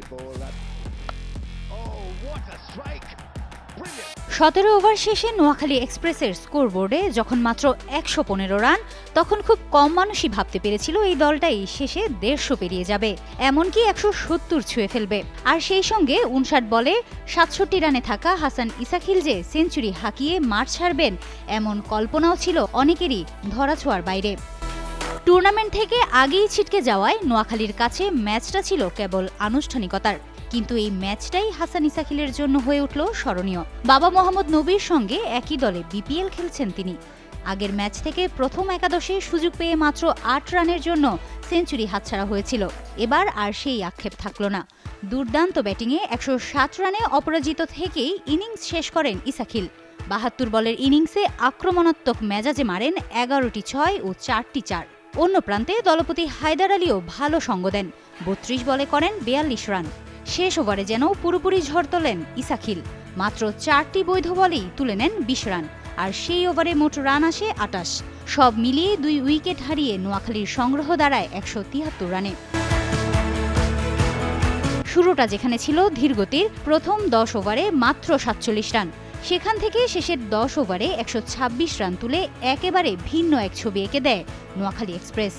17 over শেষে নোয়াখালী এক্সপ্রেসের স্কোরবোর্ডে যখন মাত্র 115 রান, তখন খুব কম মানুষই ভাবতে পেরেছিল এই দলটাই শেষে 150 পেরিয়ে যাবে, এমনকি 170 ছুঁয়ে ফেলবে। আর সেই সঙ্গে 59 বলে 67 রানে থাকা হাসান ইসাখিল যে সেঞ্চুরি হাঁকিয়ে মাঠ ছাড়বেন, এমন কল্পনাও ছিল অনেকেরই ধরাছোঁয়ার বাইরে। টুর্নামেন্ট থেকে আগেই ছিটকে যাওয়ায় নোয়াখালীর কাছে ম্যাচটা ছিল কেবল আনুষ্ঠানিকতার, কিন্তু এই ম্যাচটাই হাসান ইসাখিলের জন্য হয়ে উঠল স্মরণীয়। বাবা মোহাম্মদ নবীর সঙ্গে একই দলে বিপিএল খেলছেন তিনি। আগের ম্যাচ থেকে প্রথম একাদশে সুযোগ পেয়ে মাত্র 8 রানের জন্য সেঞ্চুরি হাতছাড়া হয়েছিল। এবার আর সেই আক্ষেপ থাকল না। দুর্দান্ত ব্যাটিংয়ে 107 রানে অপরাজিত থেকেই ইনিংস শেষ করেন ইসাখিল। 72 বলের ইনিংসে আক্রমণাত্মক মেজাজে মারেন 11টি 6 ও 4টি 4। অন্য প্রান্তে দলপতি হায়দার আলীও ভালো সঙ্গ দেন, 32 বলে করেন 42 রান। শেষ ওভারে যেন পুরোপুরি ঝড় তোলেন ইসাখিল, মাত্র 4টি বৈধ বলেই তুলে নেন 20 রান, আর সেই ওভারে মোট রান আসে 28। সব মিলিয়ে 2 উইকেট হারিয়ে নোয়াখালীর সংগ্রহ দাঁড়ায় 173 রানে। শুরুটা যেখানে ছিল ধীরগতির, প্রথম 10 ওভারে মাত্র 47 রান, সেখান থেকে শেষের 10 ওভারে 126 রান তুলে একেবারে ভিন্ন এক ছবি এঁকে দেয় নোয়াখালী এক্সপ্রেস।